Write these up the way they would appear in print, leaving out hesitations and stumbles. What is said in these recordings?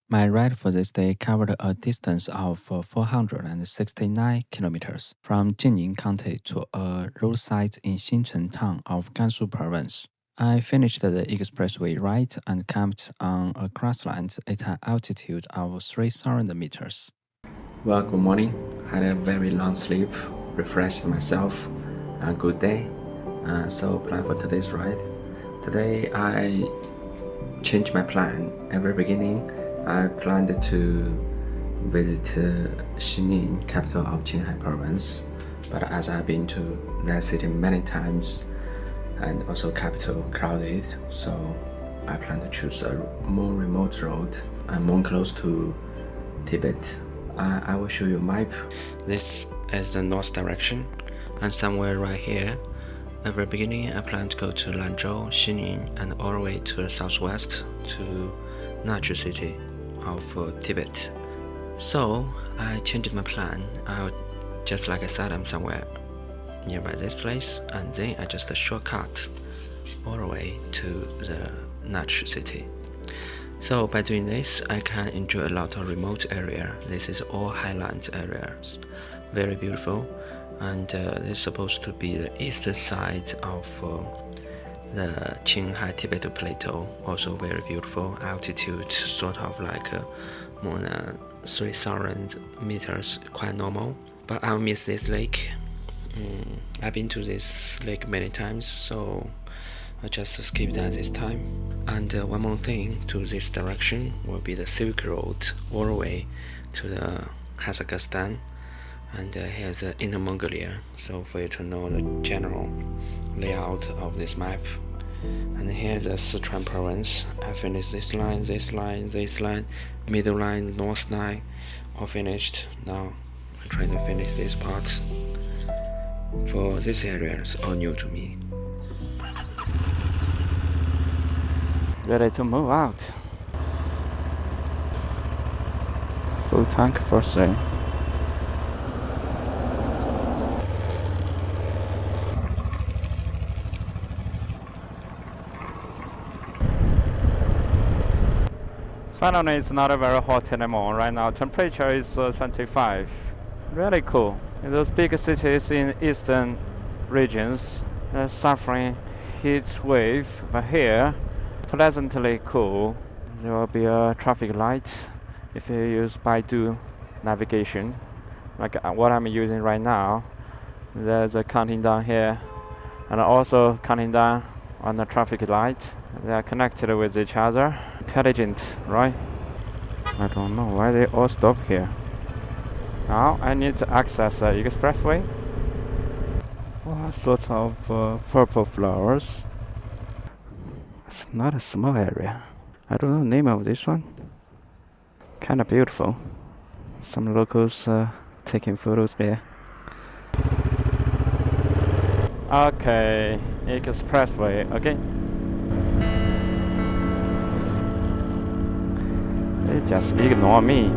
My ride for this day covered a distance of 469 kilometers from Jining County to a roadside in Xinchen town of Gansu province. I finished the expressway ride and camped on a grassland at an altitude of 3,000 meters. Well, good morning. Had a very long sleep, refreshed myself. A good day. So plan for today's ride. Today I changed my plan. At the beginning, I planned to visit Xining, capital of Qinghai province. But as I've been to that city many times, and also capital crowded, so I plan to choose a more remote road and more close to Tibet. I will show you a map. This is the north direction, and somewhere right here. At the beginning, I plan to go to Lanzhou, Xining, and all the way to the southwest to Nachi city of Tibet. So I changed my plan. Just like I said, I'm somewhere nearby this place, and then I just shortcut all the way to the Nachi city. So by doing this, I can enjoy a lot of remote area. This is all highlands areas, very beautiful, and this is supposed to be the eastern side of the Qinghai Tibetan Plateau, also very beautiful. Altitude sort of like more than 3,000 meters, quite normal. But I'll miss this lake. I've been to this lake many times, so I just skip that this time. And one more thing, to this direction will be the Silk Road all the way to the Kazakhstan, and here's the Inner Mongolia, so for you to know the general layout of this map. And here's the Sichuan province. I finished this line, this line, this line, middle line, north line, all finished. Now I'm trying to finish this part. For this area, it's all new to me. Ready to move out. Full tank for sale. Finally, it's not very hot anymore. Right now, temperature is 25. Really cool. In those big cities in eastern regions, they're suffering heat wave, but here, pleasantly cool. There will be a traffic light if you use Baidu navigation, like what I'm using right now. There's a counting down here, and also counting down on the traffic light. They are connected with each other. Intelligent, right? I don't know why they all stop here. Now I need to access the expressway. All sorts of purple flowers. It's not a small area. I don't know the name of this one. Kind of beautiful. Some locals taking photos there. Okay, expressway again. They just ignore me.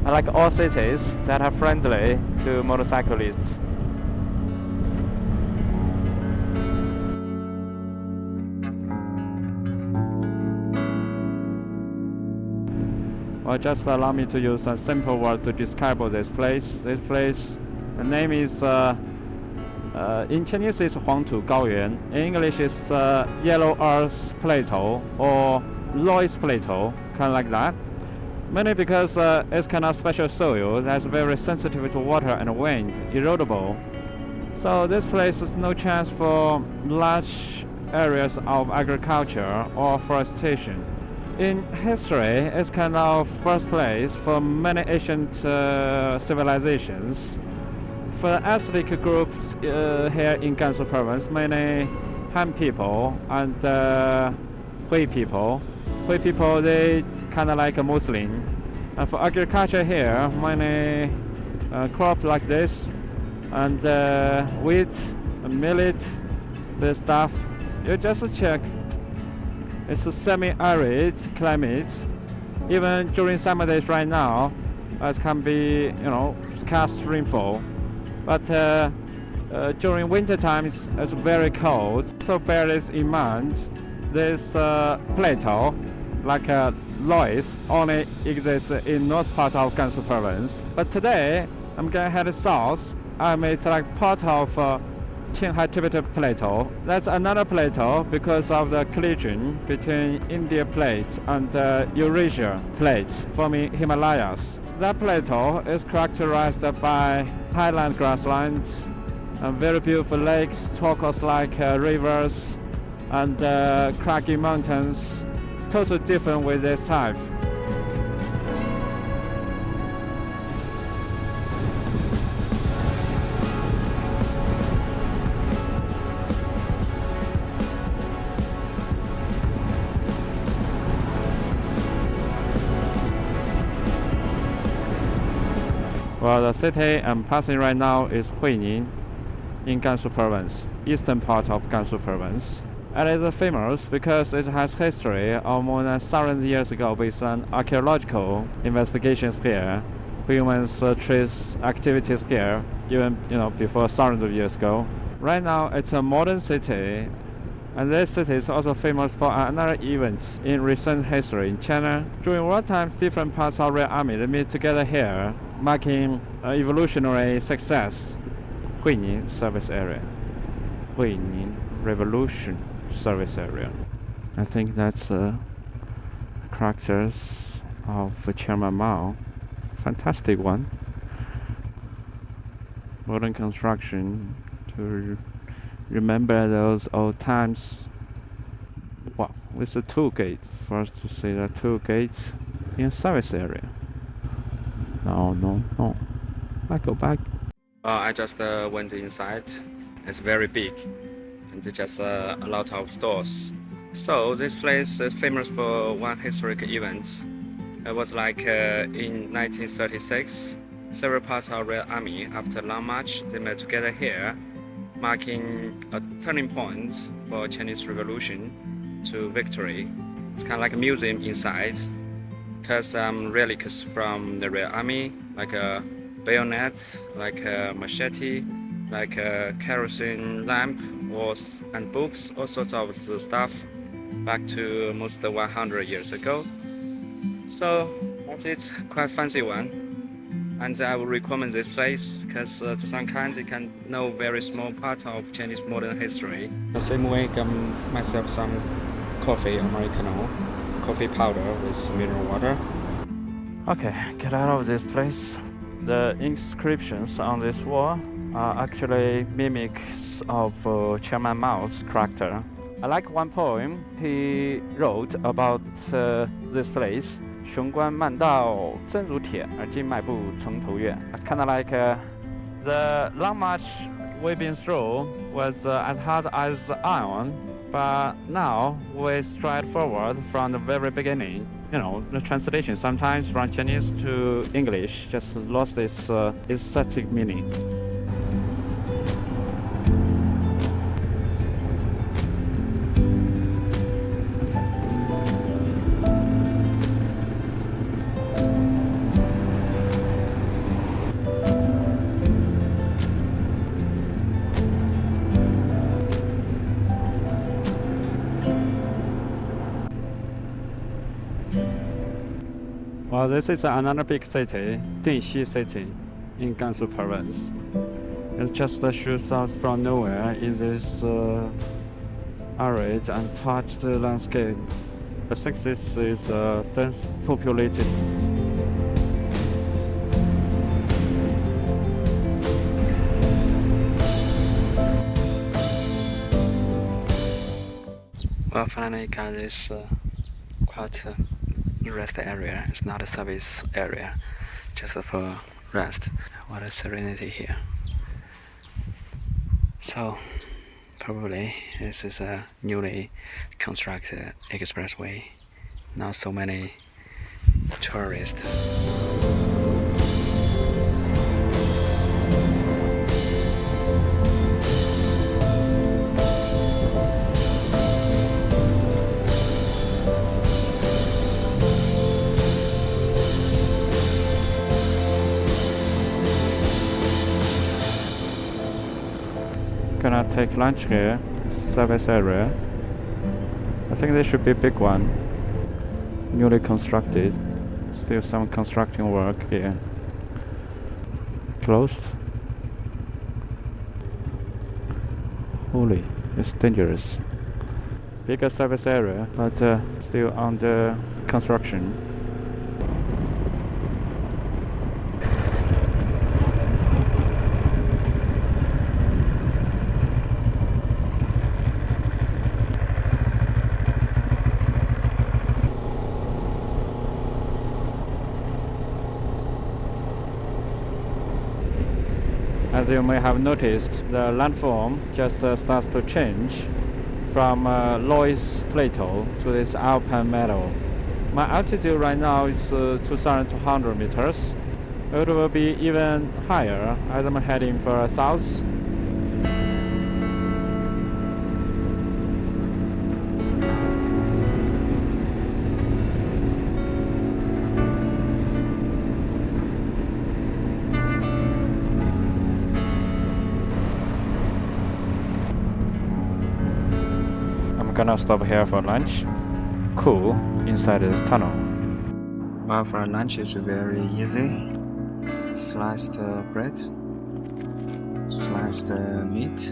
I like all cities that are friendly to motorcyclists. Well, just allow me to use a simple word to describe this place. This place, the name is, in Chinese it's Huangtu Gaoyuan. In English it's Yellow Earth Plateau or Loess Plateau, kind of like that. Mainly because it's kind of special soil that's very sensitive to water and wind, erodible. So this place is no chance for large areas of agriculture or forestation. In history, it's kind of birthplace for many ancient civilizations. For ethnic groups here in Gansu province, many Han people and Hui people. Hui people, they kind of like a Muslim. And for agriculture here, many crops like this, and wheat, millet, this stuff. You just check. It's a semi-arid climate. Even during summer days right now, it can be, scarce rainfall. But During winter times, it's very cold. So bear this in mind. This plateau, like Loess, only exists in north part of Gansu province. But today, I'm gonna head south. It's like part of Qinghai Tibetan Plateau. That's another plateau because of the collision between India Plate and Eurasia Plate forming Himalayas. That plateau is characterized by highland grasslands, very beautiful lakes, turquoise-like rivers, and craggy mountains, totally different with this type. Well, the city I'm passing right now is Huining in Gansu province, eastern part of Gansu province. It is famous because it has history of more than 1,000 years ago based on archaeological investigations here. Humans trace activities here even before thousands of years ago. Right now it's a modern city, and this city is also famous for another event in recent history in China. During war times, different parts of the Red Army they meet together here, marking evolutionary success. Huining Service Area. Huining Revolution Service Area. I think that's characters of Chairman Mao. Fantastic one. Modern construction to remember those old times. Wow, with the toll gate. First to see the toll gates in service area. No. I go back. I just went inside. It's very big, and just a lot of stores. So this place is famous for one historic event. It was like in 1936, several parts of the Red Army, after a long march, they met together here, marking a turning point for Chinese Revolution to victory. It's kind of like a museum inside, because relics from the Red Army, like a bayonet, like a machete, like a kerosene lamp, and books, all sorts of stuff back to almost 100 years ago. So that's it, quite fancy one. And I would recommend this place because to some kinds you can know very small part of Chinese modern history. The same way, I got myself some coffee, Americano, coffee powder with mineral water. Okay, get out of this place. The inscriptions on this wall are actually mimics of Chairman Mao's character. I like one poem he wrote about this place. 雄关漫道真如铁，而今迈步从头越. It's kind of like the long march we've been through was as hard as iron, but now we stride forward from the very beginning. The translation sometimes from Chinese to English just lost its aesthetic meaning. Well, this is another big city, Dingxi City, in Gansu province. It just shoots out from nowhere in this arid and untouched landscape. I think this is dense populated. Well, finally got this quite rest area. It's not a service area, just for rest. What a serenity here. So probably this is a newly constructed expressway. Not so many tourists. take lunch here. Service area. I think there should be a big one. Newly constructed. Still some construction work here. Closed. Holy, it's dangerous. Bigger service area, but still under construction. As you may have noticed, the landform just starts to change from Loess Plateau to this Alpine Meadow. My altitude right now is 2,200 meters. It will be even higher as I'm heading for south. I'm gonna stop here for lunch. Cool inside this tunnel. Well, for lunch is very easy. Sliced bread, sliced meat,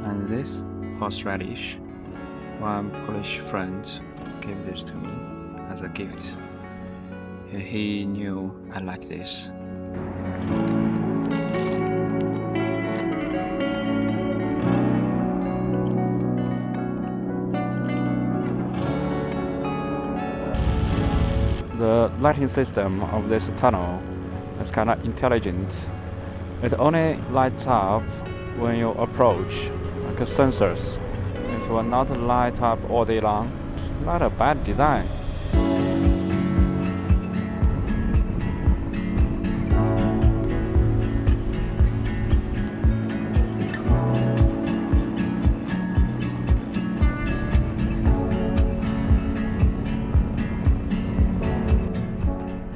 and this horseradish. One Polish friend gave this to me as a gift. He knew I like this. The lighting system of this tunnel is kind of intelligent. It only lights up when you approach, like sensors. It will not light up all day long. It's not a bad design.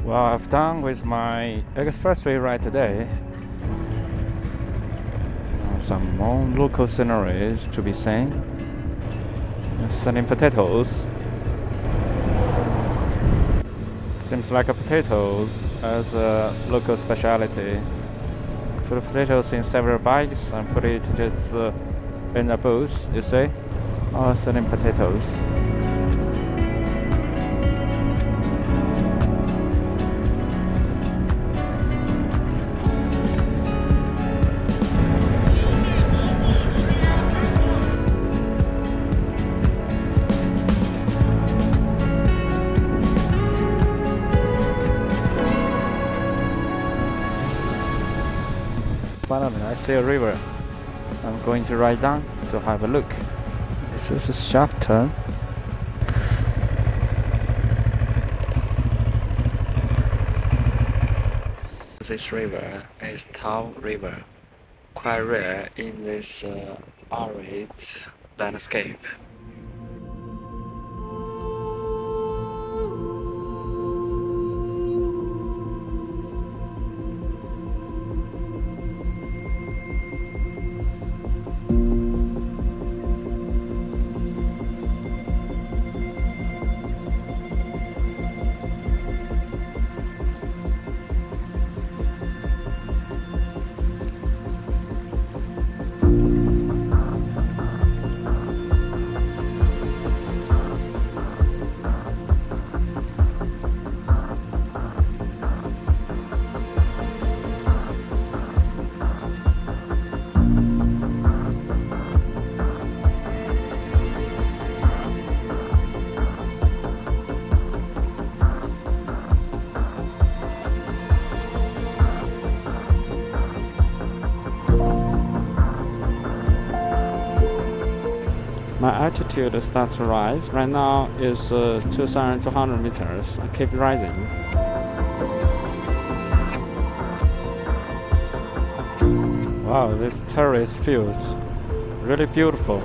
Well, I've done with my expressway ride today. Some more local sceneries to be seen. Selling potatoes. Seems like a potato as a local specialty. Put the potatoes in several bags and put it just in a booth, you see? All selling potatoes. Finally, I see a river. I'm going to ride down to have a look. This is a sharp turn. This river is Tao River, quite rare in this arid landscape. My altitude starts to rise. Right now is 2,200 meters. I keep rising. Wow, this terrace feels really beautiful.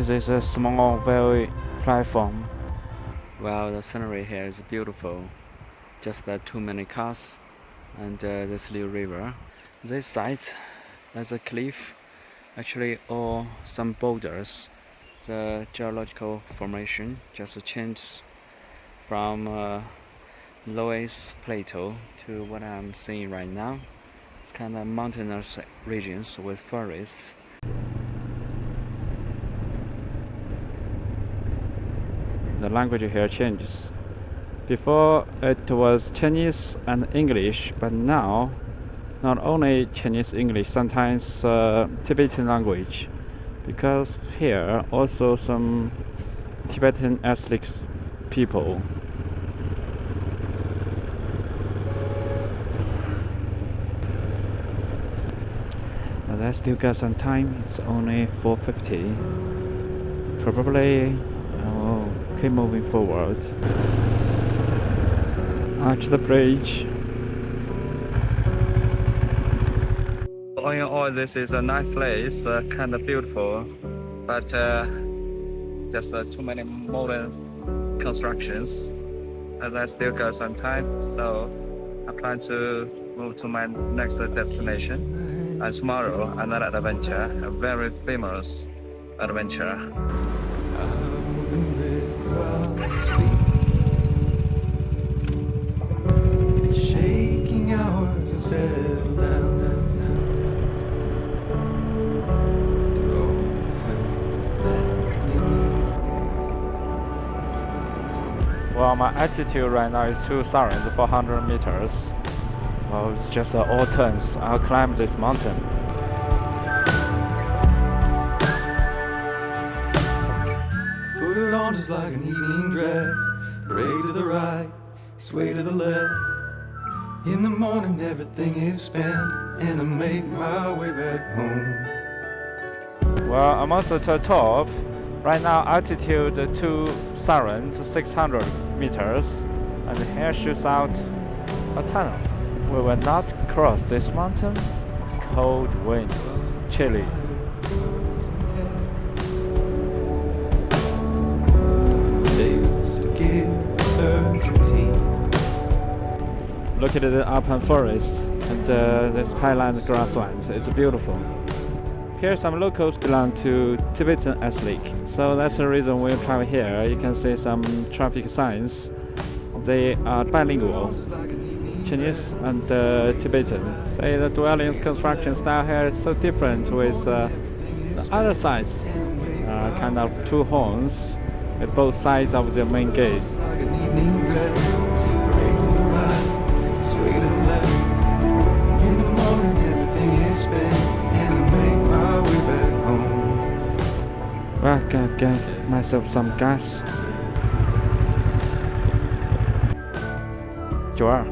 This is a small railway platform. Well, the scenery here is beautiful. Just too many cars and this little river. This side, there's a cliff, actually, or some boulders. The geological formation just changes from lowest plateau to what I'm seeing right now. It's kind of mountainous regions with forests. The language here changes. Before it was Chinese and English, but now not only Chinese English, sometimes Tibetan language, because here also some Tibetan ethnic people. But I still got some time. It's only 4:50. Probably I will keep moving forward. Arch the bridge. All in all, this is a nice place, kind of beautiful, but just too many modern constructions. And I still got some time, so I plan to move to my next destination. And tomorrow, another adventure, a very famous adventure. Shaking hours to settle down. Well, my altitude right now is 2 sarans, 400 meters. Well, it's just all turns. I'll climb this mountain. Put it on just like an evening dress. Break to the right, sway to the left. In the morning, everything is spent, and I make my way back home. Well, I'm almost to the top. Right now, altitude 2 sarans, 600 meters, and here shoots out a tunnel. We will not cross this mountain. Cold wind, chilly. Look at the alpine forests and this highland grasslands. It's beautiful. Here some locals belong to Tibetan ethnic, so that's the reason we travel here. You can see some traffic signs. They are bilingual, Chinese and Tibetan. Say the dwellings construction style here is so different with the other sides, kind of 2 horns at both sides of the main gate. Well, I can get myself some gas. Sure.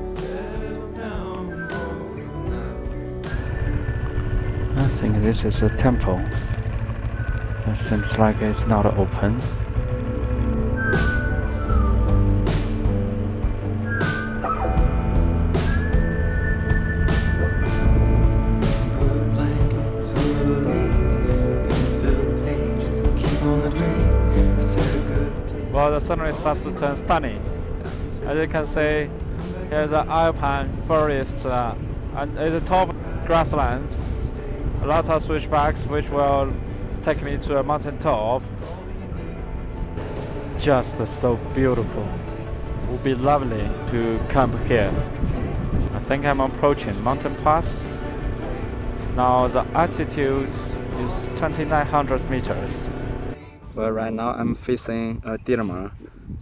I think this is a temple. It seems like it's not open. Well, the scenery starts to turn stunning. As you can see, here's the alpine forest and at the top grasslands. A lot of switchbacks which will take me to a mountain top. Just so beautiful. It would be lovely to camp here. I think I'm approaching mountain pass. Now the altitude is 2,900 meters. Well, right now I'm facing Dirma.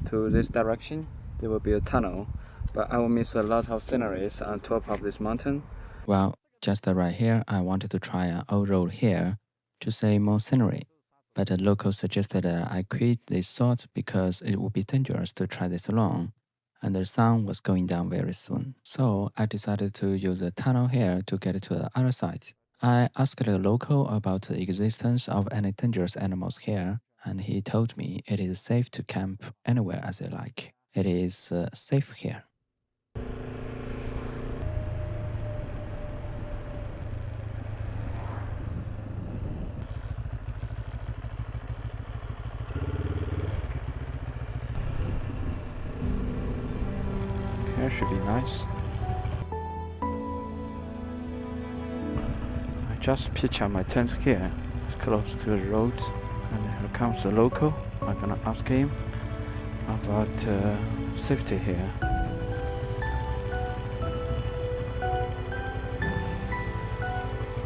To this direction, there will be a tunnel, but I will miss a lot of sceneries on top of this mountain. Well, just right here, I wanted to try an old road here to see more scenery. But the local suggested that I quit this sort because it would be dangerous to try this alone, and the sun was going down very soon. So I decided to use a tunnel here to get to the other side. I asked the local about the existence of any dangerous animals here, and he told me it is safe to camp anywhere as I like. It is safe here. That should be nice. I just pitch up my tent here. It's close to the road. And here comes the local. I'm gonna ask him about safety here.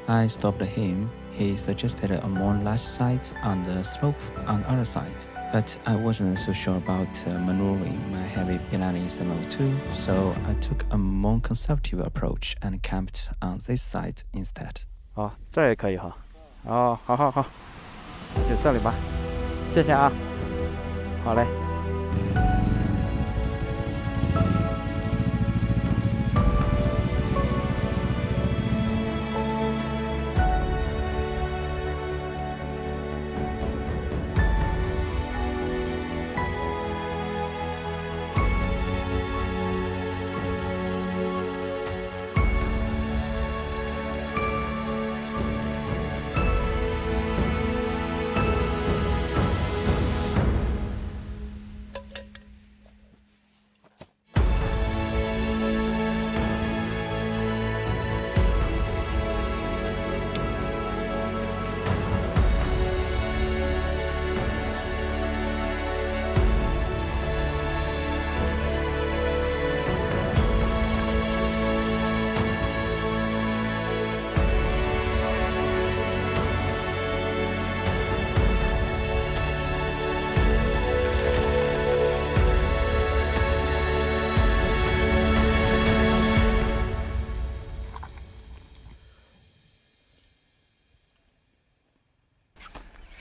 I stopped him. He suggested a more large site on the slope on the other side, but I wasn't so sure about maneuvering my heavy Pilanis MO2, so I took a more conservative approach and camped on this side instead. 哦，这儿也可以哈。哦，好好好，就这里吧。谢谢啊。好嘞。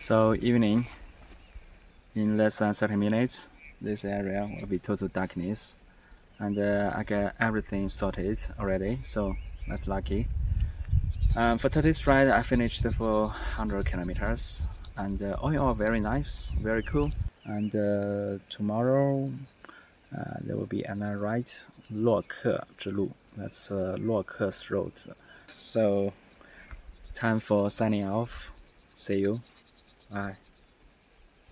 So evening, in less than 30 minutes, this area will be total darkness, and I get everything sorted already, so that's lucky. For today's ride, I finished for 100 kilometers, and all in all, very nice, very cool. And tomorrow, there will be another ride, 洛克之路. That's Luoke's road. So, time for signing off. See you. Bye.